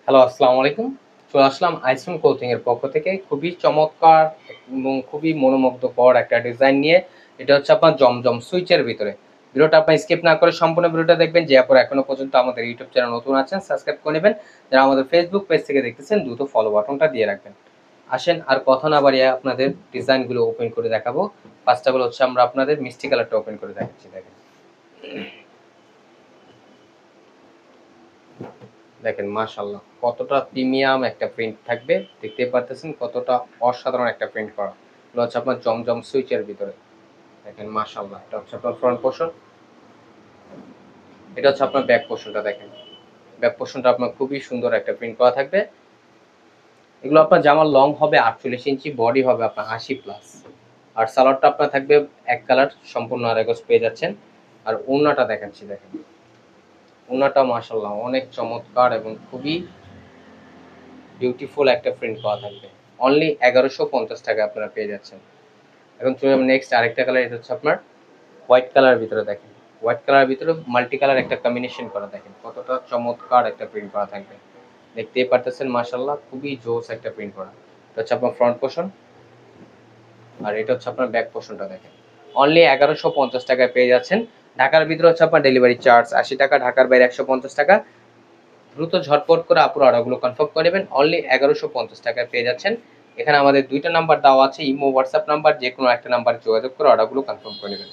Hello, আসসালামু আলাইকুম। চলে আসলাম আইসন ক্লোথিং এর পক্ষ থেকে। খুবই চমৎকার এবং খুবই মনোমুগ্ধকর একটা ডিজাইন নিয়ে। এটা হচ্ছে আপনার জমজম সুইচের ভিতরে। ভিডিওটা আপনি স্কিপ না করে সম্পূর্ণ ভিডিওটা দেখবেন। যে আপনারা এখনো পর্যন্ত আমাদের ইউটিউব চ্যানেল নতুন আছেন, সাবস্ক্রাইব করে নেবেন। যারা আমাদের ফেসবুক পেজ থেকে দেখতেছেন, দ্রুত ফলো বাটনটা দিয়ে রাখবেন। আসেন আর কথা না বাড়িয়ে আপনাদের ডিজাইনগুলো ওপেন করে দেখাবো। ফার্স্ট অফ অল হচ্ছে আমরা আপনাদের মিষ্টি কালারটা ওপেন করে দেখাচ্ছি, দেখেন। দেখেন মাশাআল্লাহ কতটা প্রিমিয়াম একটা প্রিন্ট থাকবে, দেখতেই পারতেছেন কতটা অসাধারণ একটা প্রিন্ট করা। এগুলো হচ্ছে আপনার জমজম সুইচের ভিতরে। দেখেন মাশাআল্লাহ, এটা হচ্ছে আপনার ফ্রন্ট পোর্শন, এটা হচ্ছে আপনার ব্যাক পোর্শনটা। দেখেন ব্যাক পোর্শনটা আপনার খুবই সুন্দর একটা প্রিন্ট করা থাকবে। এগুলো আপনার জামার লং হবে 48 ইঞ্চি, বডি হবে আপনার 80 প্লাস। আর সালোয়ারটা আপনার থাকবে এক কালার, সম্পূর্ণ আড়াই গজ পেয়ে যাচ্ছেন। আর ওড়নাটা দেখাচ্ছি, দেখেন ওড়নাটা মাশাআল্লাহ অনেক চমৎকার এবং খুবই বিউটিফুল একটা প্রিন্ট করা থাকবে। অনলি 1150 টাকা আপনারা পেয়ে যাচ্ছেন। এখন চলে যাবেন নেক্সট আরেকটা কালার, এটা হচ্ছে আপনার হোয়াইট কালারের ভিতরে। দেখেন হোয়াইট কালারের ভিতরে মাল্টি কালার একটা কম্বিনেশন করা, দেখেন কতটা চমৎকার একটা প্রিন্ট করা থাকবে। দেখতেই পারতেছেন মাশাআল্লাহ খুবই জোস একটা প্রিন্ট করা। এটা হচ্ছে আপনার ফ্রন্ট পোর্শন, আর এটা হচ্ছে আপনার ব্যাক পোর্শনটা। দেখেন অনলি 1150 টাকায় পেয়ে যাচ্ছেন। ঢাকার ভিতরে হচ্ছে আপনার ডেলিভারি চার্জ 80 টাকা, ঢাকার বাইরে 150 টাকা। দ্রুত ঝটপট করে আপুর অর্ডারগুলো কনফার্ম করে নেবেন। অনলি 1150 টাকায় পেয়ে যাচ্ছেন। এখানে আমাদের দুইটা নাম্বার দেওয়া আছে, ইমো হোয়াটসঅ্যাপ নাম্বার, যে কোনো একটা নাম্বারে যোগাযোগ করে অর্ডারগুলো কনফার্ম করে নেবেন।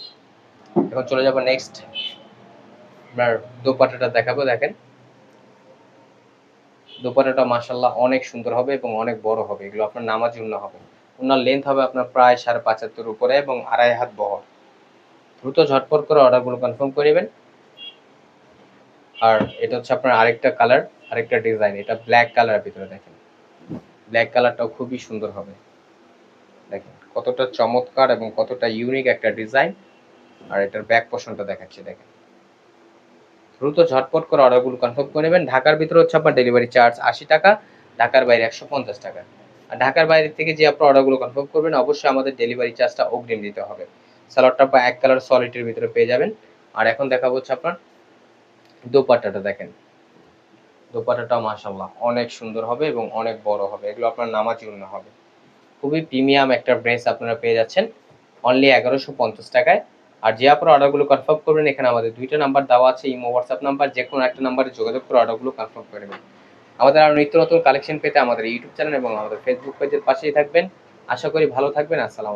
এখন চলে যাবো নেক্সট, আপনার দোপাট্টাটা দেখাবো। দেখেন দোপাট্টাটা মাশাআল্লাহ অনেক সুন্দর হবে এবং অনেক বড় হবে। এগুলো আপনার নামাজি ওড়না হবে। ওড়নার লেন্থ হবে আপনার প্রায় 75.5 উপরে এবং 2.5 হাত বহর। দ্রুত ঝটপট করে অর্ডারগুলো কনফার্ম করে নেবেন। আর এটা হচ্ছে আপনার আরেকটা কালার, আরেকটা ডিজাইন, এটা ব্ল্যাক কালারের ভিতরে। দেখেন ব্ল্যাক কালারটাও খুবই সুন্দর হবে। দেখেন কতটা চমৎকার এবং কতটা ইউনিক একটা ডিজাইন। আর এটার ব্যাক পোর্শনটা দেখাচ্ছি, দেখেন দ্রুত ঝটপট করে অর্ডারগুলো কনফার্ম করে নেবেন। ঢাকার ভিতরে হচ্ছে আপনার ডেলিভারি চার্জ 80 টাকা, ঢাকার বাইরে 150 টাকা। আর ঢাকার বাইরে থেকে যে আপনার অর্ডারগুলো কনফার্ম করবেন, অবশ্যই আমাদের ডেলিভারি চার্জটা অগ্রিম দিতে হবে। সালোয়ারটা বা এক কালার সলিডের ভিতরে পেয়ে যাবেন। আর এখন দেখাবো হচ্ছে আপনার দোপাট্টাটা। দেখেন দোপাট্টাটা মাশাআল্লাহ অনেক সুন্দর হবে এবং অনেক বড় হবে। এগুলো আপনার নামাজি ওড়না হবে। খুবই প্রিমিয়াম একটা ড্রেস আপনারা পেয়ে যাচ্ছেন অনলি 1150 টাকায়। আর যে আপনারা অর্ডারগুলো কনফার্ম করবেন, এখানে আমাদের দুইটা নাম্বার দেওয়া আছে, ইমো হোয়াটসঅ্যাপ নাম্বার, যে কোনো একটা নাম্বারে যোগাযোগ করে অর্ডারগুলো কনফার্ম করে নেবেন। আমাদের আরও নিত্য নতুন কালেকশন পেতে আমাদের ইউটিউব চ্যানেল এবং আমাদের ফেসবুক পেজের পাশেই থাকবেন। আশা করি ভালো থাকবেন। আসসালামু আলাইকুম।